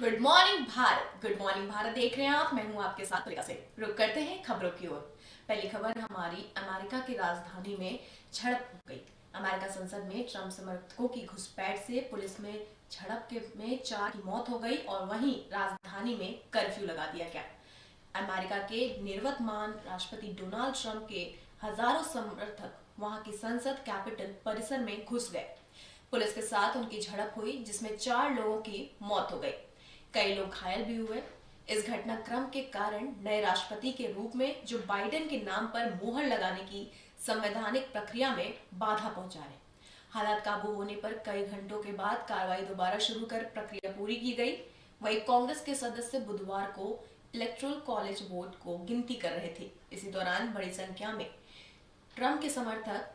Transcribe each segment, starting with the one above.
Good morning Bharat. Good morning Bharat देख रहे हैं आप। मैं हूं आपके साथ प्रिया से। रुक करते हैं खबरों की ओर। पहली खबर हमारी अमेरिका की राजधानी में झड़प हो गई। अमेरिका संसद में ट्रंप समर्थकों की घुसपैठ से पुलिस में झड़प के में 4 की मौत हो गई और वहीं राजधानी में कर्फ्यू लगा दिया गया। अमेरिका के निवर्तमान राष्ट्रपति डोनाल्ड ट्रंप के हजारों समर्थक वहां की संसद कैपिटल परिसर में घुस गए। पुलिस के साथ उनकी झड़प हुई जिसमें 4 लोगों की मौत हो गई। कई लोग घायल भी हुए। इस घटनाक्रम के कारण नए राष्ट्रपति के रूप में जो बाइडेन के नाम पर मोहर लगाने की संवैधानिक प्रक्रिया में बाधा पहुंचा है। हालात काबू होने पर कई घंटों के बाद कार्रवाई दोबारा शुरू कर प्रक्रिया पूरी की गई। वहीं कांग्रेस के सदस्य बुधवार को इलेक्टोरल कॉलेज वोट को गिनती कर रहे थे। इसी दौरान बड़ी संख्या में ट्रंप के समर्थक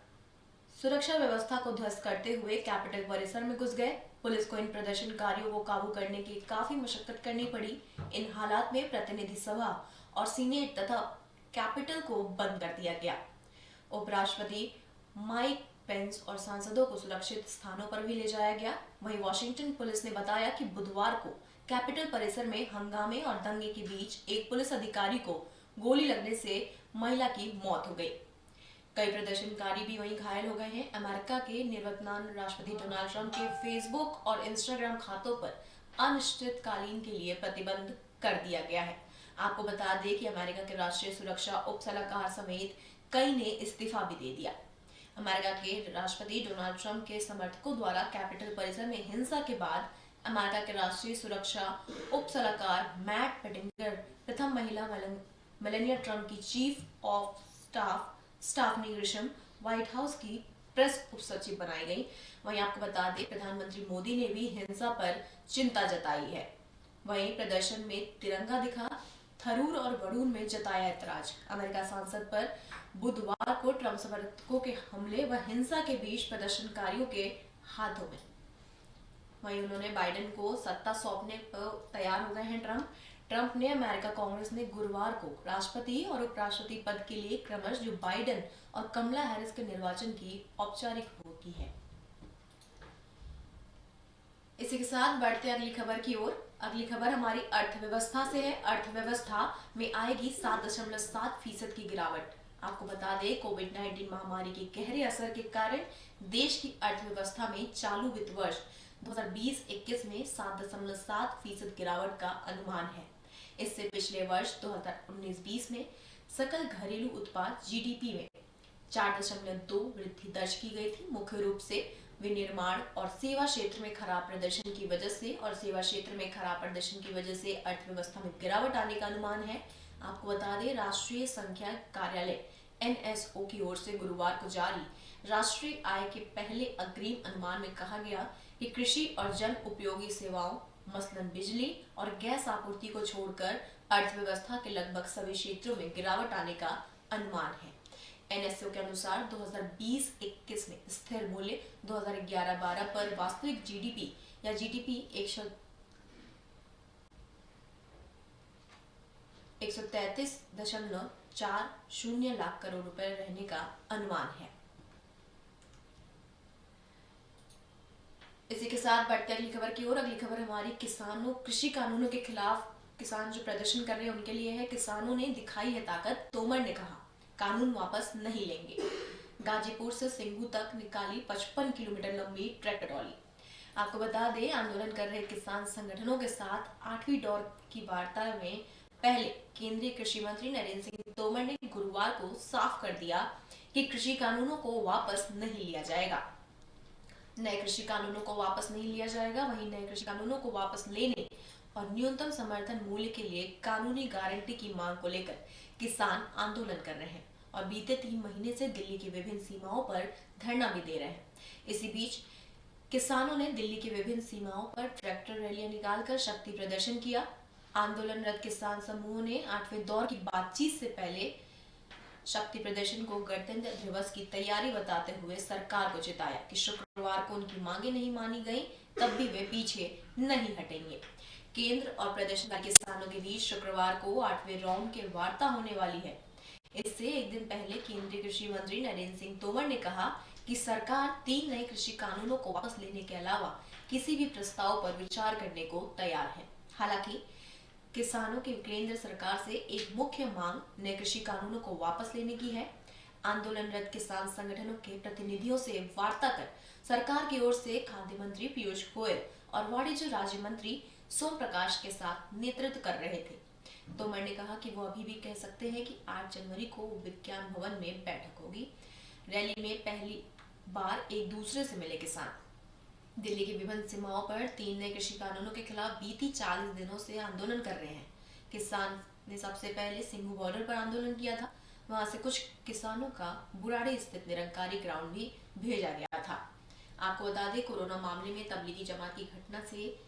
सुरक्षा व्यवस्था को ध्वस्त करते हुए कैपिटल परिसर में घुस गए। पुलिस को इन प्रदर्शनकारियों को काबू करने की काफी मशक्कत करनी पड़ी। इन हालात में प्रतिनिधि सभा और सीनेट तथा कैपिटल को बंद कर दिया गया। उपराष्ट्रपति माइक पेंस और सांसदों को सुरक्षित स्थानों पर भी ले जाया गया। वहीं वॉशिंगटन पुलिस ने बताया कि बुधवार को कैपिटल परिसर में हंगामे और दंगे के बीच एक पुलिस अधिकारी को गोली लगने से महिला की मौत हो गई। कई प्रदर्शनकारी भी वहीं घायल हो गए हैं। अमेरिका के निवर्तमान राष्ट्रपति डोनाल्ड ट्रंप के फेसबुक और इंस्टाग्राम खातों पर अनिश्चितकालीन के लिए प्रतिबंध कर दिया गया है। आपको बता दें कि अमेरिका के राष्ट्रीय सुरक्षा उप सलाहकार समेत कई ने इस्तीफा भी दे दिया। अमेरिका के राष्ट्रपति डोनाल्ड ट्रंप के समर्थकों द्वारा कैपिटल परिसर में हिंसा के बाद अमेरिका के राष्ट्रीय सुरक्षा उप सलाहकार मैट पेटिंगर प्रथम महिला मेलानिया ट्रंप की chief of staff Grisham white house की प्रेस उप सचिव बनाई गई। वहीं आपको बता दें प्रधानमंत्री मोदी ने भी हिंसा पर चिंता जताई है। वहीं प्रदर्शन में तिरंगा दिखा। थरूर और वरुण में जताया ऐतराज। अमेरिका सांसद पर बुधवार को ट्रंप समर्थकों के हमले व हिंसा के बीच प्रदर्शनकारियों के हाथों में। वहीं उन्होंने बाइडेन को सत्ता सौंपने पर तैयार हो गए हैं। ट्रंप ने अमेरिका कांग्रेस ने गुरुवार को राष्ट्रपति और उपराष्ट्रपति पद के लिए क्रमशः जो बाइडेन और कमला हैरिस के निर्वाचन की औपचारिक वोट की है। इसी के साथ बढ़ते अगली खबर की ओर। अगली खबर हमारी अर्थव्यवस्था से है। अर्थव्यवस्था में आएगी 7.7% की गिरावट। आपको बता दें कोविड-19 महामारी के गहरे असर के कारण देश की अर्थव्यवस्था में चालू वित्त वर्ष 2020-21 में 7.7% गिरावट का अनुमान है। इससे पिछले वर्ष 2019-20 में सकल घरेलू उत्पाद जीडीपी में 4.2 वृद्धि दर्ज की गई थी। मुख्य रूप से विनिर्माण और सेवा क्षेत्र में खराब प्रदर्शन की वजह से अर्थव्यवस्था में गिरावट आने का अनुमान है। आपको बता दें राष्ट्रीय संख्या कार्यालय एनएसओ की ओर से गुरुवार को जारी राष्ट्रीय आय के पहले अग्रिम अनुमान में कहा गया कि कृषि और जन उपयोगी सेवाओं मसलन बिजली और गैस आपूर्ति को छोड़कर अर्थव्यवस्था के लगभग सभी क्षेत्रों में गिरावट आने का अनुमान है। एनएसओ के अनुसार 2020-21 में स्थिर मूल्य 2011-12 पर वास्तविक जीडीपी या जीडीपी 133.40 लाख करोड़ रुपए रहने का अनुमान है। इसी के साथ बढ़ते अगली खबर की ओर। अगली खबर हमारी किसानों कृषि कानूनों के खिलाफ किसान जो प्रदर्शन कर रहे हैं उनके लिए है। किसानों ने दिखाई है ताकत। तोमर ने कहा कानून वापस नहीं लेंगे। गाजीपुर से सिंगू तक निकाली 55 किलोमीटर लंबी ट्रैक्टर रैली। आपको बता दें आंदोलन कर रहे किसान संगठनों के साथ 8वीं दौर की वार्ता में पहले केंद्रीय कृषि मंत्री नरेंद्र सिंह तोमर ने गुरुवार को साफ कर दिया कि कृषि कानूनों को वापस नहीं लिया जाएगा। नए कृषि कानूनों को वापस नहीं लिया जाएगा। वहीं नए कृषि कानूनों को वापस लेने और न्यूनतम समर्थन मूल्य के लिए कानूनी गारंटी की मांग को लेकर किसान आंदोलन कर रहे हैं और बीते 3 महीने से दिल्ली की विभिन्न सीमाओं पर धरना भी दे रहे हैं। इसी बीच किसानों ने दिल्ली की विभिन्न सीमाओं पर ट्रैक्टर रैलियां निकालकर शक्ति प्रदर्शन किया। आंदोलनरत किसान समूह ने 8वें दौर की बातचीत से पहले शक्ति प्रदर्शन को गणतंत्र दिवस की तैयारी बताते हुए सरकार को चिताया कि शुक्रवार को उनकी मांगे नहीं मानी गई तब भी वे पीछे नहीं हटेंगे। केंद्र और प्रदर्शनकारी किसानों के बीच शुक्रवार को 8वें राउंड की वार्ता होने वाली है। इससे एक दिन पहले केंद्रीय कृषि मंत्री नरेंद्र सिंह तोमर ने कहा कि सरकार 3 नए कृषि कानूनों को वापस लेने के अलावा किसी भी प्रस्ताव पर विचार करने को तैयार है। हालांकि किसानों की केंद्र सरकार से एक मुख्य मांग नए कृषि कानूनों को वापस लेने की है। आंदोलनरत किसान संगठनों के प्रतिनिधियों से वार्ता कर सरकार की ओर से खाद्य मंत्री पीयूष गोयल और वाणिज्य राज्य मंत्री सोम प्रकाश के साथ नेतृत्व कर रहे थे। तोमर ने कहा कि वो अभी भी कह सकते हैं कि 8 जनवरी को विज्ञान भवन में बैठक होगी। रैली में पहली बार एक दूसरे से मिले किसान। दिल्ली की विभिन्न सीमाओं पर 3 नए कृषि कानूनों के खिलाफ बीती 40 दिनों से आंदोलन कर रहे हैं। किसान ने सबसे पहले सिंघू बॉर्डर पर आंदोलन किया था। वहां से कुछ किसानों का बुराड़ी स्थित निरंकारी ग्राउंड भी भेजा गया था। आपको बता दें, कोरोना मामले में तबलीगी जमात की घटना से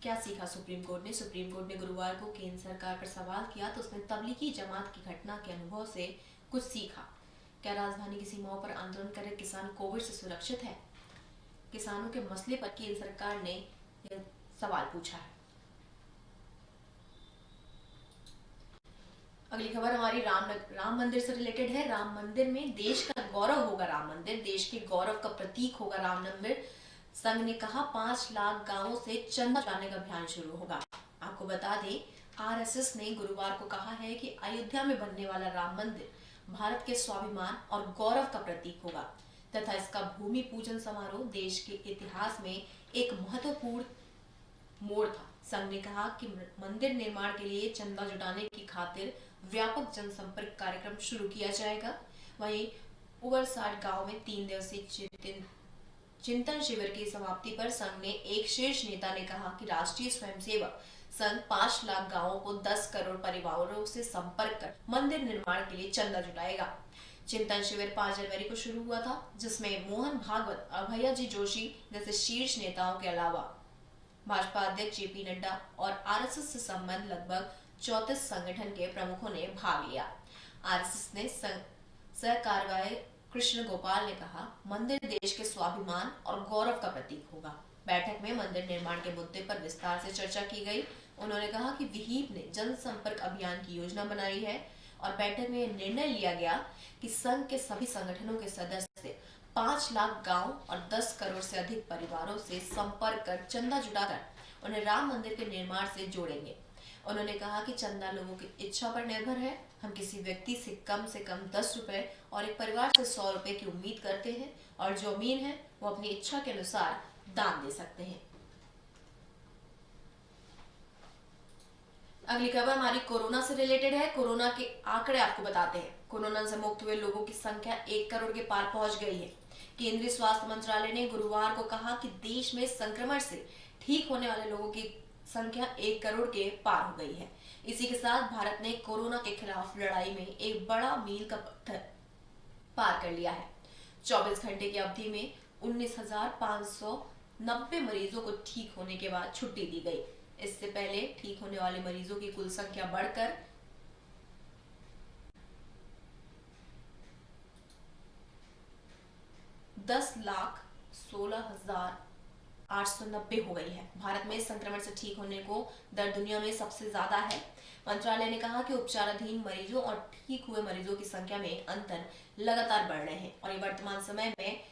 क्या सीखा सुप्रीम कोर्ट ने। सुप्रीम कोर्ट ने गुरुवार को केंद्र सरकार पर सवाल किया तो उसने तबलीगी जमात की घटना के अनुभव से कुछ सीखा। क्या राजधानी की सीमाओं पर आंदोलन कर रहे किसान कोविड से सुरक्षित है? किसानों के मसले पर केंद्र सरकार ने यह सवाल पूछा है। अगली खबर हमारी राम मंदिर से रिलेटेड है। राम मंदिर में देश का गौरव होगा। राम मंदिर देश के गौरव का प्रतीक होगा। राम मंदिर संघ ने कहा 5 लाख गांवों से चंदा जुटाने का अभियान शुरू होगा। आपको बता दें, आरएसएस ने गुरुवार को कहा है कि अयोध्या में बनने वाला राम मंदिर भारत के स्वाभिमान और गौरव का प्रतीक होगा तथा इसका भूमि पूजन समारोह देश के इतिहास में एक महत्वपूर्ण मोड़ था। संघ ने कहा कि मंदिर निर्माण के लिए चंदा जुटाने की खातिर व्यापक जनसंपर्क कार्यक्रम शुरू किया जाएगा। वहीं उबरसाट गांव में 3 दिवसीय चिंतन शिविर की समाप्ति पर संघ ने एक शीर्ष नेता ने कहा कि राष्ट्रीय स्वयंसेवक संघ 5 लाख गांवों को 10 करोड़ परिवारों से संपर्क कर मंदिर निर्माण के लिए चंदा जुटाएगा। चिंतन शिविर 5 जनवरी को शुरू हुआ था, जिसमें मोहन भागवत और भैया जी जोशी जैसे शीर्ष नेताओं के अलावा भाजपा अध्यक्ष जेपी नड्डा और आरएसएस से संबंध लगभग 34 संगठन के प्रमुखों ने भाग लिया। आरएसएस ने सहकार्यवाह कृष्ण गोपाल ने कहा, मंदिर देश के स्वाभिमान और गौरव का प्रतीक होगा। बैठक में मंदिर निर्माण के मुद्दे पर विस्तार से चर्चा की गई। उन्होंने कहा कि विहिप ने जनसंपर्क अभियान की योजना बनाई है और बैठक में यह निर्णय लिया गया कि संघ के सभी संगठनों के सदस्य 5 लाख गांव और 10 करोड़ से अधिक परिवारों से संपर्क कर चंदा जुटाकर उन्हें राम मंदिर के निर्माण से जोड़ेंगे। उन्होंने कहा कि चंदा लोगों की इच्छा पर निर्भर है। हम किसी व्यक्ति से कम 10 रुपए और एक परिवार से 100 रुपए की उम्मीद करते हैं और जो अमीर है वो अपनी इच्छा के अनुसार दान दे सकते हैं। अगली खबर हमारी कोरोना से रिलेटेड है। कोरोना के आंकड़े आपको बताते हैं। कोरोना से मुक्त हुए लोगों की संख्या 1 करोड़ के पार पहुंच गई है। केंद्रीय स्वास्थ्य मंत्रालय ने गुरुवार को कहा कि देश में संक्रमण से ठीक होने वाले लोगों की संख्या 1 करोड़ के पार हो गई है। इसी के साथ भारत ने कोरोना के खिलाफ लड़ाई में एक बड़ा मील का पत्थर पार कर लिया है। 24 घंटे की अवधि में 19,590 मरीजों को ठीक होने के बाद छुट्टी दी गई। इससे पहले ठीक होने वाले मरीजों की कुल संख्या बढ़कर 10,16,890 हो गई है। भारत में संक्रमण से ठीक होने को दर दुनिया में सबसे ज्यादा है। मंत्रालय ने कहा कि उपचाराधीन मरीजों और ठीक हुए मरीजों की संख्या में अंतर लगातार बढ़ रहे हैं और ये वर्तमान समय में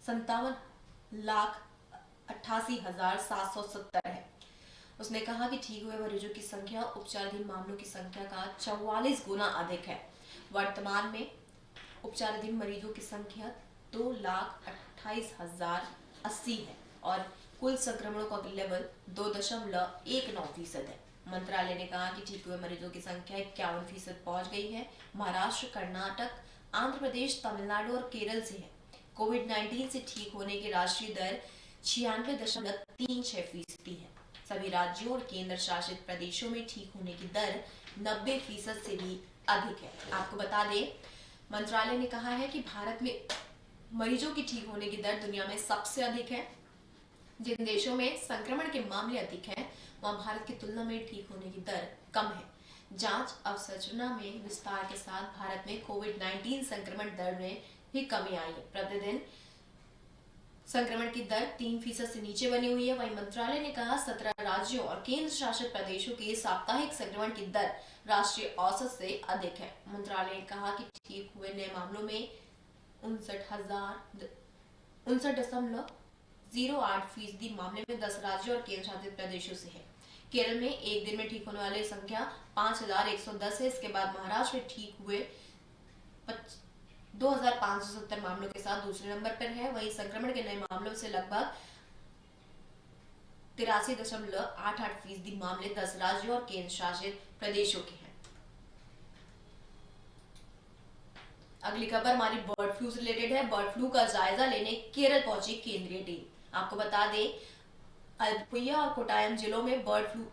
57,88,770 है। उसने कहा कि ठीक हुए मरीजों की संख्या उपचाराधीन मामलों की संख्या का 44 गुना अधिक है। वर्तमान में उपचाराधीन मरीजों की संख्या 2,28,080 है और कुल संक्रमणों का लेवल 2.19% है। मंत्रालय ने कहा कि ठीक हुए मरीजों की संख्या 51% पहुंच गई है। महाराष्ट्र, कर्नाटक, आंध्र प्रदेश, तमिलनाडु और केरल से है। कोविड-19 से ठीक होने की राष्ट्रीय दर 96.36% है। सभी राज्यों और केंद्र शासित प्रदेशों में ठीक होने की दर 90% से भी अधिक है। आपको बता दें, मंत्रालय ने कहा है कि भारत में मरीजों की ठीक होने की दर दुनिया में सबसे अधिक है। जिन देशों में संक्रमण के मामले अधिक हैं, वहां भारत की तुलना में ठीक होने की दर कम है। जांच अवसंरचना में विस्तार के साथ भारत में कोविड-19 संक्रमण दर में भी कमी आई है। प्रतिदिन संक्रमण की दर 3% से नीचे बनी हुई है। वहीं मंत्रालय ने कहा 17 राज्यों और केंद्र शासित प्रदेशों की साप्ताहिक संक्रमण की दर राष्ट्रीय औसत से अधिक है। मंत्रालय ने कहा कि ठीक हुए नए मामलों में 59.59 0.08% मामले में 10 राज्यों और केंद्र शासित प्रदेशों से है। केरल में एक दिन में ठीक होने वाले संख्या 5,110 है। इसके बाद महाराष्ट्र में ठीक हुए 2,570 मामलों के साथ दूसरे नंबर पर है। वहीं संक्रमण के नए मामलों से लगभग 83.88% मामले 10 राज्यों और केंद्र शासित प्रदेशों के हैं। अगली खबर हमारी बर्ड फ्लू से रिलेटेड है। बर्ड फ्लू का जायजा लेने केरल पहुंची केंद्रीय टीम। आपको बता दें, अल्पुया और कोटायम जिलों में बर्ड फ्लू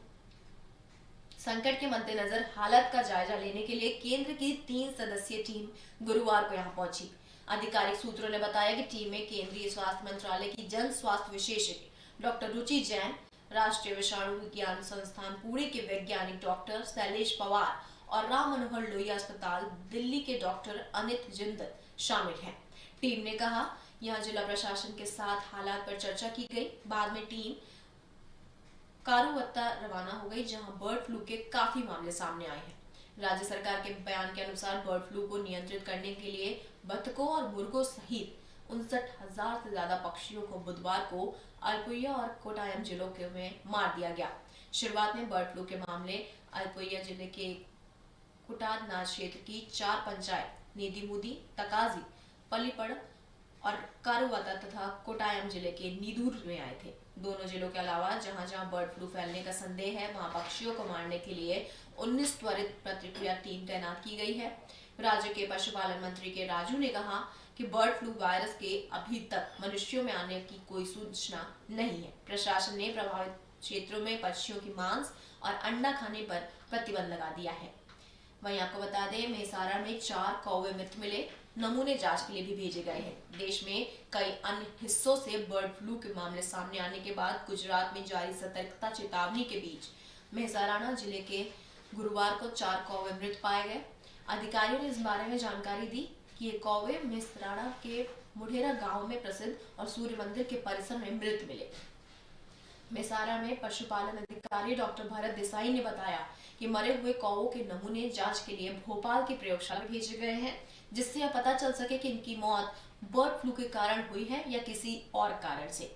संकट के मद्देनजर हालत का जायजा लेने के लिए केंद्र की 3 सदस्यीय टीम गुरुवार को यहां पहुंची। आधिकारिक सूत्रों ने बताया कि टीम में केंद्रीय स्वास्थ्य मंत्रालय की जन स्वास्थ्य विशेषज्ञ डॉक्टर रुचि जैन, राष्ट्रीय विषाणु विज्ञान संस्थान पुणे के वैज्ञानिक डॉक्टर शैलेश पवार और राम मनोहर लोहिया अस्पताल दिल्ली के डॉक्टर अनित जिंदल शामिल हैं। टीम ने कहा, यहां जिला प्रशासन के साथ हालात पर चर्चा की गई। बाद में टीम कारुवत्ता रवाना हो गई, जहां बर्ड फ्लू के काफी मामले सामने आए हैं। राज्य सरकार के बयान के अनुसार बर्ड फ्लू को नियंत्रित करने के लिए बतखों और मुर्गों सहित 59,000 से ज्यादा पक्षियों को बुधवार को अल्पुया और कोटायम जिलों में मार दिया गया। शुरुआत में बर्ड फ्लू के मामले अल्पुया जिले के कुटादनाथ क्षेत्र की 4 पंचायत नीदिमुदी, तकाजी, पलीपड़ और कारुवाता तथा कोटायम जिले के नीदूर में आए थे। दोनों जिलों के अलावा जहां जहां बर्ड फ्लू फैलने का संदेह है, वहां पक्षियों को मारने के लिए 19 त्वरित प्रतिक्रिया टीम तैनात की गई है। राज्य के पशुपालन मंत्री के राजू ने कहा कि बर्ड फ्लू वायरस के अभी तक मनुष्यों में आने की कोई सूचना नहीं है। प्रशासन ने प्रभावित क्षेत्रों में पक्षियों की मांस और अंडा खाने पर प्रतिबंध लगा दिया है। वहीं आपको बता दें, मेहसारा में 4 कौवे मृत मिले, नमूने जांच के लिए भी भेजे गए हैं। देश में कई अन्य हिस्सों से बर्ड फ्लू के मामले सामने आने के बाद गुजरात में जारी सतर्कता चेतावनी के बीच मेहसाराना जिले के गुरुवार को 4 कौवे मृत पाए गए। अधिकारियों ने इस बारे में जानकारी दी कि ये कौवे मेहसाराना के मुढेरा गांव में प्रसिद्ध और सूर्य मंदिर के परिसर में मृत मिले। मेहसारा में पशुपालन अधिकारी डॉक्टर भरत देसाई ने बताया कि मरे हुए कौवों के नमूने जांच के लिए भोपाल की प्रयोगशाला में भेजे गए हैं, जिससे यह पता चल सके कि इनकी मौत बर्ड फ्लू के कारण हुई है या किसी और कारण से।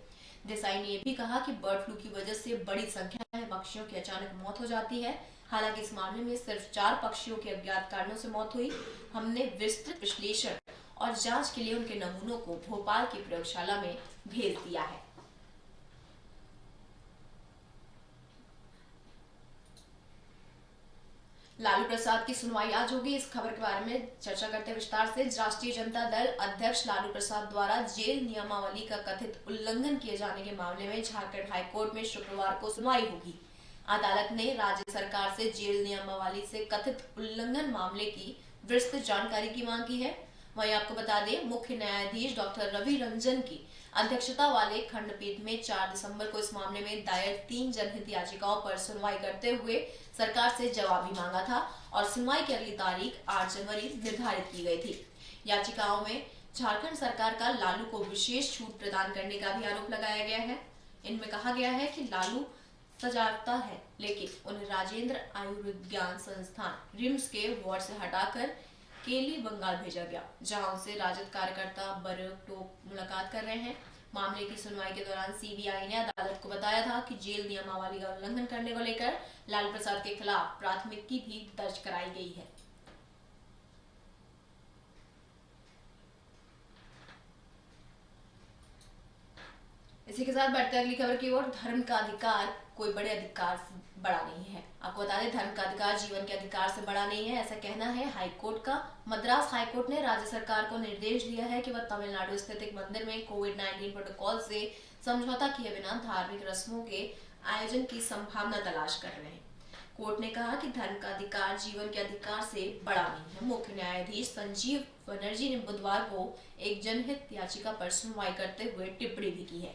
देसाई ने यह भी कहा कि बर्ड फ्लू की वजह से बड़ी संख्या में पक्षियों की अचानक मौत हो जाती है। हालांकि इस मामले में सिर्फ 4 पक्षियों की अज्ञात कारणों से मौत हुई। हमने विस्तृत विश्लेषण और जांच के लिए उनके नमूनों को भोपाल की प्रयोगशाला में भेज दिया है। लालू प्रसाद की सुनवाई आज होगी। इस खबर के बारे में चर्चा करते हैं विस्तार से। राष्ट्रीय जनता दल अध्यक्ष लालू प्रसाद द्वारा जेल नियमावली का कथित उल्लंघन किए जाने के मामले में झारखंड हाईकोर्ट में शुक्रवार को सुनवाई होगी। अदालत ने राज्य सरकार से जेल नियमावली से कथित उल्लंघन मामले की विस्तृत जानकारी की मांग की है। वहीं आपको बता दें, मुख्य न्यायाधीश डॉक्टर रवि रंजन की अध्यक्षता वाले खंडपीठ में 4 दिसंबर को इस मामले में दायर 3 जनहित याचिकाओं पर सुनवाई करते हुए सरकार से जवाब भी मांगा था और सुनवाई की अगली तारीख 8 जनवरी निर्धारित की गई थी। याचिकाओं में झारखंड सरकार का लालू को विशेष छूट प्रदान करने का भी आरोप लगाया गया है। इनमें कहा गया है कि लालू सजागता है, लेकिन उन्हें राजेंद्र आयुर्विज्ञान संस्थान रिम्स के वार्ड से हटाकर केली बंगाल भेजा गया, जहां उनसे राजद कार्यकर्ता बरटोक मुलाकात कर रहे हैं। मामले की सुनवाई के दौरान सीबीआई ने अदालत को बताया था कि जेल नियमावली का उल्लंघन करने को लेकर लालू प्रसाद के खिलाफ प्राथमिकी भी दर्ज कराई गई है। इसी के साथ बढ़ते अगली खबर की ओर। धर्म का अधिकार कोई बड़े अधिकार से बड़ा नहीं है। आपको बता दें, धर्म का अधिकार जीवन के अधिकार से बड़ा नहीं है, ऐसा कहना है हाईकोर्ट का। मद्रास हाईकोर्ट ने राज्य सरकार को निर्देश दिया है कि वह तमिलनाडु स्थित एक मंदिर में कोविड-19 प्रोटोकॉल से समझौता किए बिना धार्मिक रस्मों के आयोजन की संभावना तलाश कर रहे हैं। कोर्ट ने कहा कि धर्म का अधिकार जीवन के अधिकार से बड़ा नहीं है। मुख्य न्यायाधीश संजीव बनर्जी ने बुधवार को एक जनहित याचिका पर सुनवाई करते हुए टिप्पणी भी की है।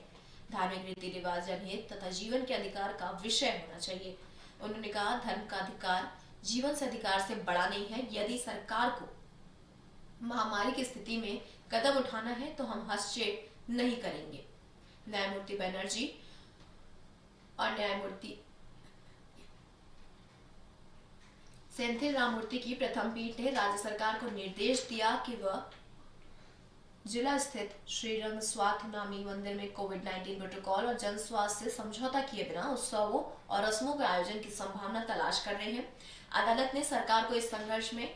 धार्मिक रीति रिवाज जनहित तथा जीवन के अधिकार का विषय होना चाहिए। उन्होंने कहा, धर्म का अधिकार जीवन से अधिकार से बड़ा नहीं है। यदि सरकार को महामारी की स्थिति में कदम उठाना है तो हम हस्तक्षेप नहीं करेंगे। न्यायमूर्ति बनर्जी और न्यायमूर्ति सेंथिल राममूर्ति की प्रथम पीठ ने राज्य सरकार को निर्देश दिया कि वह जिला स्थित श्री रंग स्वाथ नामी मंदिर में कोविड-19 प्रोटोकॉल और जन स्वास्थ्य से समझौता किए बिना उत्सवों और रस्मों के आयोजन की संभावना तलाश कर रहे हैं। अदालत ने सरकार को इस संघर्ष में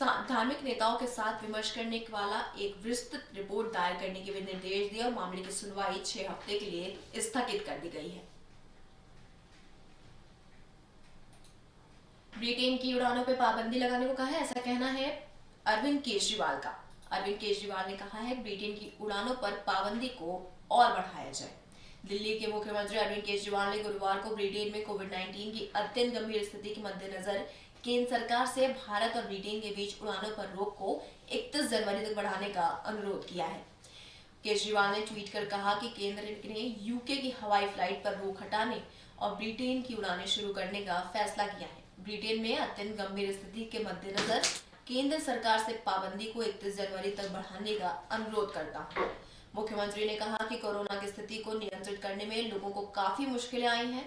धार्मिक नेताओं के साथ विमर्श करने वाला एक विस्तृत रिपोर्ट दायर करने के भी निर्देश दिए और मामले की सुनवाई 6 हफ्ते के लिए स्थगित कर दी गई है। ब्रिटेन की उड़ानों पर पाबंदी लगाने को कहा है, ऐसा कहना है अरविंद केजरीवाल का। अरविंद केजरीवाल ने कहा है ब्रिटेन की उड़ानों पर पाबंदी को और बढ़ाया जाए। दिल्ली के मुख्यमंत्री अरविंद केजरीवाल ने गुरुवार को ब्रिटेन में कोविड-19 की अत्यंत गंभीर स्थिति के मद्देनजर केंद्र सरकार से भारत और ब्रिटेन के बीच उड़ानों पर रोक को 31 जनवरी तक बढ़ाने का अनुरोध किया है। केजरीवाल ने ट्वीट कर कहा कि केंद्र ने यूके की हवाई फ्लाइट पर रोक हटाने और ब्रिटेन की उड़ानें शुरू करने का फैसला किया है। ब्रिटेन में अत्यंत गंभीर स्थिति के मद्देनजर केंद्र सरकार से पाबंदी को 31 जनवरी तक बढ़ाने का अनुरोध करता हूँ। मुख्यमंत्री ने कहा कि कोरोना की स्थिति को नियंत्रित करने में लोगों को काफी मुश्किलें आई हैं।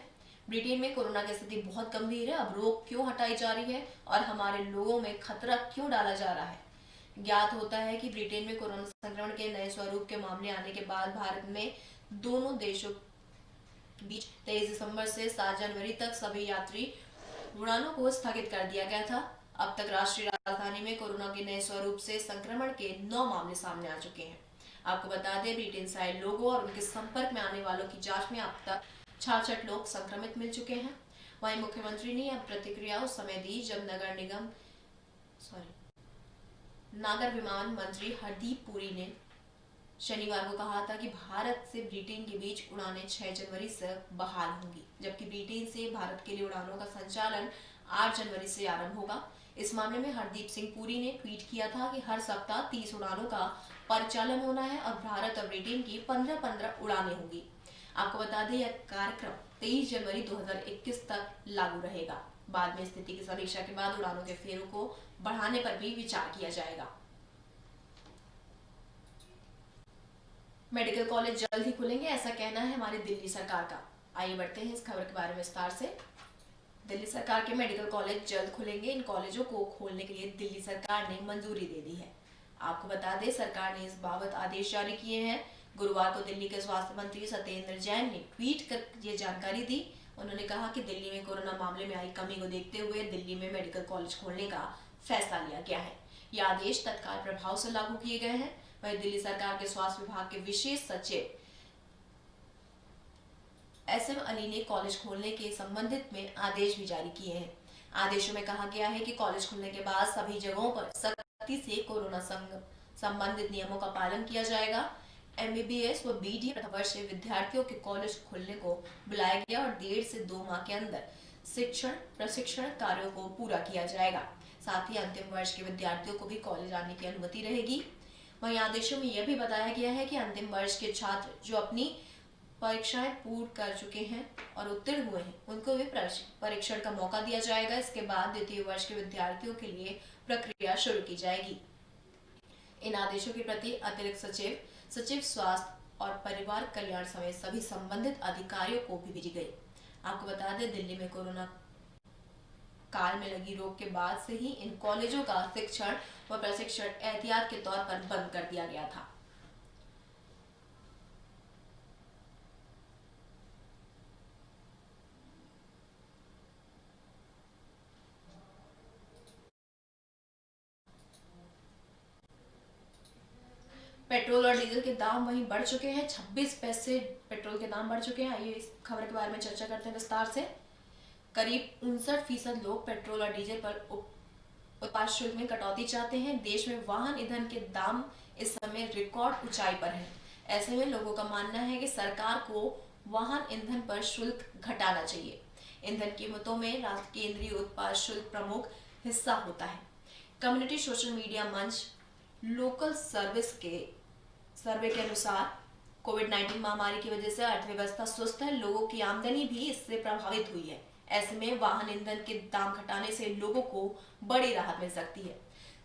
ब्रिटेन में कोरोना की स्थिति बहुत गंभीर है। अब रोक क्यों हटाई जा रही है और हमारे लोगों में खतरा क्यों डाला जा रहा है? ज्ञात होता है कि ब्रिटेन में कोरोना संक्रमण के नए स्वरूप के मामले आने के बाद भारत में दोनों देशों के बीच 23 दिसंबर से 7 जनवरी तक सभी यात्री उड़ानों को स्थगित कर दिया गया था। अब तक राष्ट्रीय राजधानी में कोरोना के नए स्वरूप से संक्रमण के 9 मामले सामने आ चुके हैं। आपको बता दें ब्रिटेन से आए लोगों और उनके संपर्क में आने वालों की जांच में अब तक 66 लोग संक्रमित मिल चुके हैं। वहीं मुख्यमंत्री ने अब प्रतिक्रिया उस समय दी जब नागर विमान मंत्री हरदीप पुरी ने शनिवार को कहा था कि भारत से ब्रिटेन के बीच उड़ानें 6 जनवरी से बहाल होंगी, जबकि ब्रिटेन से भारत के लिए उड़ानों का संचालन 8 जनवरी से आरंभ होगा। इस मामले में हरदीप सिंह पुरी ने ट्वीट किया था कि हर सप्ताह 30 उड़ानों का परिचालन होना है और भारत और ब्रिटेन की 15-15 उड़ानें होंगी। आपको बता दें यह कार्यक्रम 23 जनवरी 2021 तक लागू रहेगा। बाद में स्थिति की समीक्षा के बाद उड़ानों के फेरों को बढ़ाने पर भी विचार किया जाएगा। मेडिकल कॉलेज जल्द ही खुलेंगे, ऐसा कहना है हमारी दिल्ली सरकार का। आइए बढ़ते हैं इस खबर के बारे में विस्तार से। दिल्ली सरकार के मेडिकल कॉलेज जल्द खुलेंगे। इन कॉलेजों को खोलने के लिए दिल्ली सरकार ने मंजूरी दे दी है। आपको बता दें सरकार ने इस बाबत आदेश जारी किए हैं। गुरुवार को दिल्ली के स्वास्थ्य मंत्री सत्येंद्र जैन ने ट्वीट कर ये जानकारी दी। उन्होंने कहा कि दिल्ली में कोरोना मामले में आई कमी को देखते हुए दिल्ली में मेडिकल कॉलेज खोलने का फैसला लिया गया है। यह आदेश तत्काल प्रभाव से लागू किए गए हैं। वहीं दिल्ली सरकार के स्वास्थ्य विभाग के विशेष सचिव SM अली ने कॉलेज खोलने के संबंधित में आदेश भी जारी किए हैं। आदेशों में कहा गया है कि कॉलेज खुलने के बाद सभी जगहों पर सख्ती से कोरोना संबंधित नियमों का पालन किया जाएगा। MBBS व BD प्रथम वर्ष के विद्यार्थियों के कॉलेज खुलने को बुलाया गया और 1.5 से 2 माह के अंदर शिक्षण प्रशिक्षण कार्यों को पूरा किया जाएगा। साथ ही अंतिम वर्ष के विद्यार्थियों को भी कॉलेज आने की अनुमति रहेगी। वहीं आदेशों में यह भी बताया गया है कि अंतिम वर्ष के छात्र जो अपनी परीक्षाएं पूर्ण कर चुके हैं और उत्तीर्ण हुए हैं उनको भी परीक्षण का मौका दिया जाएगा। इसके बाद द्वितीय वर्ष के विद्यार्थियों के लिए प्रक्रिया शुरू की जाएगी। इन आदेशों की प्रति अतिरिक्त सचिव स्वास्थ्य और परिवार कल्याण समेत सभी संबंधित अधिकारियों को भी भेजी गई। आपको बता दें दिल्ली में कोरोना काल में लगी रोक के बाद से ही इन कॉलेजों का शिक्षण व प्रशिक्षण एहतियात के तौर पर बंद कर दिया गया था। पेट्रोल और डीजल के दाम वहीं बढ़ चुके हैं। 26 पैसे पेट्रोल के दाम बढ़ चुके हैं। आइए इस खबर के बारे में चर्चा करते हैं विस्तार से। करीब 59% लोग पेट्रोल और डीजल पर उत्पाद शुल्क में कटौती चाहते हैं। देश में वाहन ईंधन के दाम इस समय रिकॉर्ड ऊंचाई पर हैं। ऐसे में लोगों का मानना है कि सरकार को वाहन ईंधन पर शुल्क घटाना चाहिए। ईंधन कीमतों में केंद्रीय उत्पाद शुल्क प्रमुख हिस्सा होता है। कम्युनिटी सोशल मीडिया मंच लोकल सर्विस के सर्वे के अनुसार कोविड-19 महामारी की वजह से अर्थव्यवस्था सुस्त है। लोगों की आमदनी भी इससे प्रभावित हुई है। ऐसे में वाहन ईंधन के दाम घटाने से लोगों को बड़ी राहत मिल सकती है।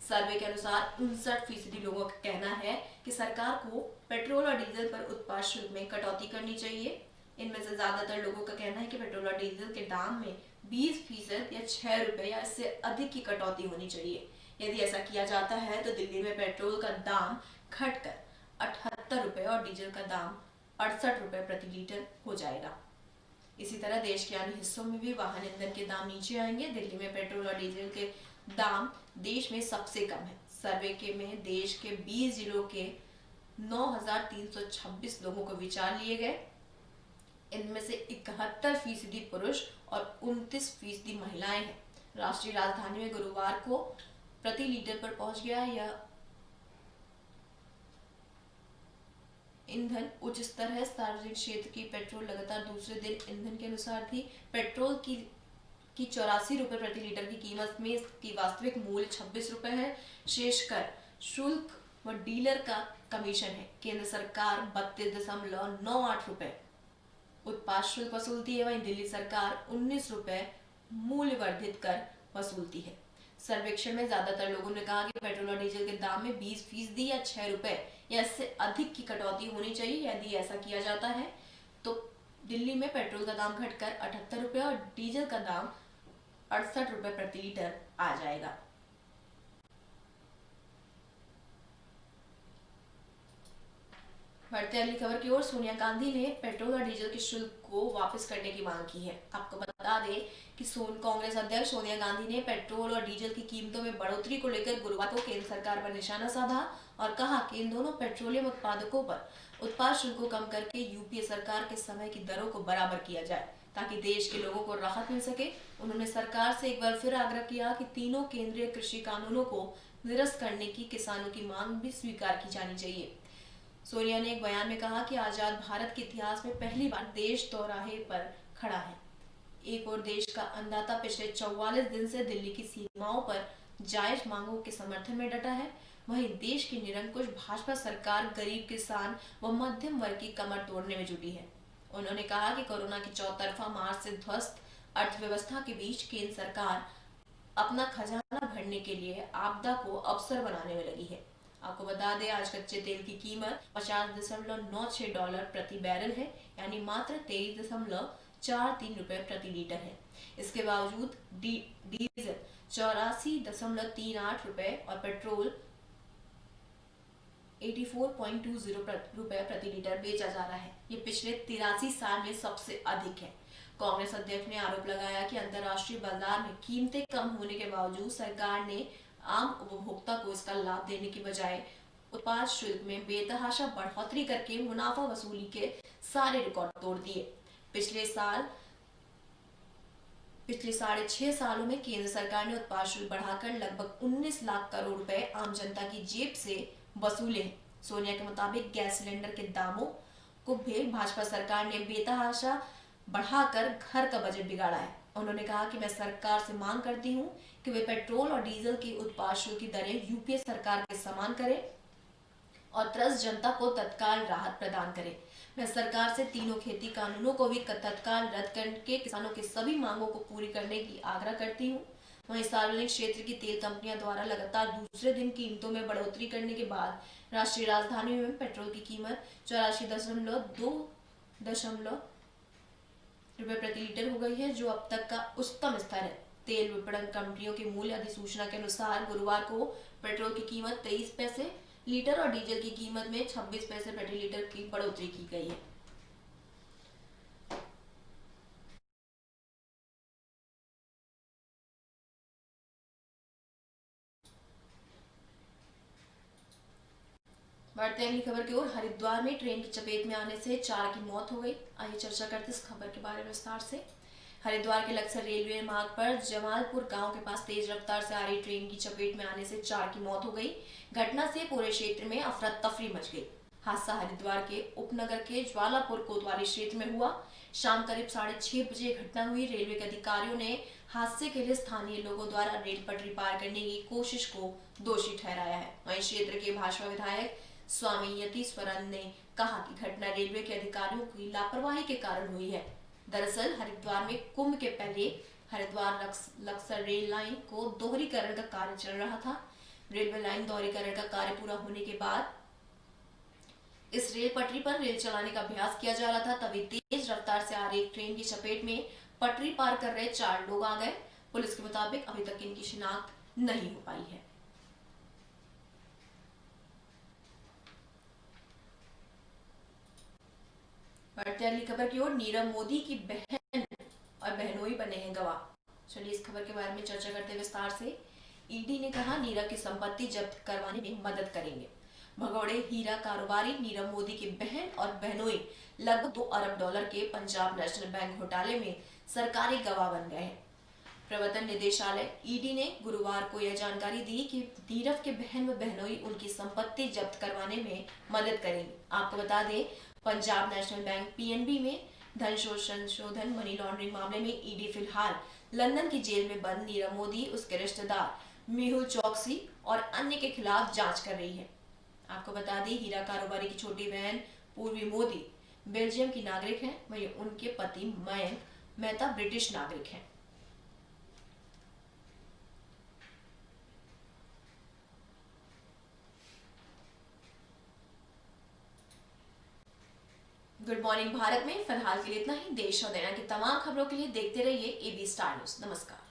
सर्वे के अनुसार 59% लोगों का कहना है कि सरकार को पेट्रोल और डीजल पर उत्पाद शुल्क में कटौती करनी चाहिए। इनमें से ज्यादातर लोगों का कहना है कि पेट्रोल और डीजल के दाम में 20% या 6 रुपए या इससे अधिक की कटौती होनी चाहिए। यदि ऐसा किया जाता है तो दिल्ली में पेट्रोल का दाम घटकर 78 रुपए और डीजल का दाम 68 रुपए प्रति लीटर हो जाएगा। इसी तरह देश के अन्य हिस्सों में भी वाहन ईंधन के दाम नीचे आएंगे। दिल्ली में पेट्रोल और डीजल के दाम देश में सबसे कम है। सर्वे के में देश के 20 जिलों के 9,326 लोगों को विचार लिए गए। इनमें से 71% पुरुष और 29% महिलाएं हैं। राष्ट्रीय राजधानी में गुरुवार को प्रति लीटर पर पहुंच गया यह ईंधन उच्च स्तर है। सार्वजनिक क्षेत्र की पेट्रोल लगातार दूसरे दिन ईंधन के अनुसार थी। पेट्रोल की 84 रुपए प्रति लीटर की कीमत में इसकी वास्तविक मूल्य 26 रुपए है। शेष कर शुल्क व डीलर का कमीशन है। केंद्र सरकार 32.98 रुपए उत्पाद शुल्क वसूलती है, वहीं दिल्ली सरकार 19 रुपए मूल्य वर्धित कर वसूलती है। सर्वेक्षण में ज्यादातर लोगों ने कहा कि पेट्रोल और डीजल के दाम में 20% या 6 रुपए या इससे अधिक की कटौती होनी चाहिए। यदि ऐसा किया जाता है तो दिल्ली में पेट्रोल का दाम घटकर 78 रुपए और डीजल का दाम 68 रुपए प्रति लीटर आ जाएगा। बढ़ते अगली खबर की ओर। सोनिया गांधी ने पेट्रोल और डीजल के शुल्क को वापस करने की मांग की है। आपको बता दें कि कांग्रेस अध्यक्ष सोनिया गांधी ने पेट्रोल और डीजल की कीमतों में बढ़ोतरी को लेकर गुरुवार को केंद्र सरकार पर निशाना साधा और कहा कि इन दोनों पेट्रोलियम उत्पादकों पर उत्पाद शुल्क को कम करके यूपीए सरकार के समय की दरों को बराबर किया जाए ताकि देश के लोगों को राहत मिल सके। उन्होंने सरकार से एक बार फिर आग्रह किया कि तीनों केंद्रीय कृषि कानूनों को निरस्त करने की किसानों की मांग भी स्वीकार की जानी चाहिए। सोनिया ने एक बयान में कहा कि आजाद भारत के इतिहास में पहली बार देश चौराहे पर खड़ा है। एक और देश का अन्नदाता पिछले 44 दिन से दिल्ली की सीमाओं पर जायज मांगों के समर्थन में डटा है। वहीं देश की निरंकुश भाजपा सरकार गरीब किसान व मध्यम वर्ग की कमर तोड़ने में जुटी है। उन्होंने कहा कि कोरोना की चौतरफा मार से ध्वस्त अर्थव्यवस्था के बीच केंद्र सरकार अपना खजाना भरने के लिए आपदा को अवसर बनाने में लगी है। आपको बता दें आज कच्चे तेल की कीमत $50.96 प्रति बैरल है, यानी मात्र 23.43 रुपए प्रति लीटर है। इसके बावजूद डीजल 84.38 रुपए और पेट्रोल 84.20 रुपए प्रति लीटर बेचा जा रहा है। ये पिछले 83 साल में सबसे अधिक है। कांग्रेस अध्यक्ष ने आरोप लगाया कि अंतर्राष्ट्रीय बाजार में कीमतें कम होने के बावजूद सरकार ने आम उपभोक्ता को इसका लाभ देने की बजाय उत्पाद शुल्क में बेतहाशा बढ़ोतरी करके मुनाफा वसूली के सारे रिकॉर्ड तोड़ दिए। पिछले 6.5 सालों में केंद्र सरकार ने उत्पाद शुल्क बढ़ाकर लगभग 19 लाख करोड़ रुपए आम जनता की जेब से वसूले हैं। सोनिया के मुताबिक गैस सिलेंडर के दामों को भी भाजपा सरकार ने बेतहाशा बढ़ाकर घर का बजट बिगाड़ा है। उन्होंने कहा कि मैं सरकार से मांग करती हूं कि वे पेट्रोल और डीजल के उत्पाद शुल्क की दरें यूपीए सरकार के समान करें और त्रस्त जनता को तत्काल राहत प्रदान करें। मैं सरकार से तीनों खेती कानूनों को भी तत्काल रद्द करके किसानों की सभी मांगों को पूरी करने की आग्रह करती हूं। वहीं सार्वजनिक क्षेत्र की तेल कंपनियां द्वारा लगातार दूसरे दिन कीमतों में बढ़ोतरी करने के बाद राष्ट्रीय राजधानी में पेट्रोल की कीमत 84.2 रुपए प्रति लीटर हो गई है, जो अब तक का उच्चतम स्तर है। तेल विपणन कंपनियों की मूल्य अधिसूचना के अनुसार गुरुवार को पेट्रोल की कीमत 23 पैसे लीटर और डीजल की कीमत में 26 पैसे प्रति लीटर की बढ़ोतरी की गई है। बढ़ते अगली खबर की ओर। हरिद्वार में ट्रेन की चपेट में आने से 4 की मौत हो गई। आइए चर्चा करते इस खबर के बारे में विस्तार से। हरिद्वार के लक्सर रेलवे मार्ग पर जमालपुर गांव के पास तेज रफ्तार से आ रही ट्रेन की चपेट में आने से 4 की मौत हो गई। घटना से पूरे क्षेत्र में अफरा तफरी मच गई। हादसा हरिद्वार के उपनगर के ज्वालापुर कोतवाली क्षेत्र में हुआ। शाम करीब 6:30 बजे घटना हुई। रेलवे के अधिकारियों ने हादसे के लिए स्थानीय लोगों द्वारा रेल पटरी पार करने की कोशिश को दोषी ठहराया है। वहीं क्षेत्र के भाजपा विधायक स्वामी यतीश्वरन ने कहा कि घटना रेलवे के अधिकारियों की लापरवाही के कारण हुई है। दरअसल हरिद्वार में कुंभ के पहले हरिद्वार लक्सर रेल लाइन को दोहरीकरण का कार्य चल रहा था। रेलवे लाइन दोहरीकरण का कार्य पूरा होने के बाद इस रेल पटरी पर रेल चलाने का अभ्यास किया जा रहा था, तभी तेज रफ्तार से आ रही एक ट्रेन की चपेट में पटरी पार कर रहे 4 लोग आ गए। पुलिस के मुताबिक अभी तक इनकी शिनाख्त नहीं हो पाई है। बढ़ते अगली खबर की ओर। नीरव मोदी की बहन और बहनोई बने हैं गवाह। चलिए इस खबर के बारे में चर्चा करते हैं विस्तार से। ईडी ने कहा नीरव की संपत्ति जब्त करवाने में मदद करेंगे। भगौड़े हीरा कारोबारी नीरव मोदी की बहन और बहनोई लगभग 2 अरब डॉलर के पंजाब नेशनल बैंक घोटाले में सरकारी गवाह बन गए हैं। प्रवर्तन निदेशालय ईडी ने गुरुवार को यह जानकारी दी कि नीरव के बहन व बहनोई उनकी संपत्ति जब्त करवाने में मदद करेंगे। आपको बता दें, पंजाब नेशनल बैंक पीएनबी में धन संशोधन मनी लॉन्ड्रिंग मामले में ईडी फिलहाल लंदन की जेल में बंद नीरव मोदी, उसके रिश्तेदार मेहुल चौकसी और अन्य के खिलाफ जांच कर रही है। आपको बता दें, हीरा कारोबारी की छोटी बहन पूर्वी मोदी बेल्जियम की नागरिक हैं, वहीं उनके पति मयंक मेहता ब्रिटिश नागरिक हैं। गुड मॉर्निंग भारत में फिलहाल के लिए इतना ही। देश और दुनिया की तमाम खबरों के लिए देखते रहिए एबी स्टार न्यूज। नमस्कार।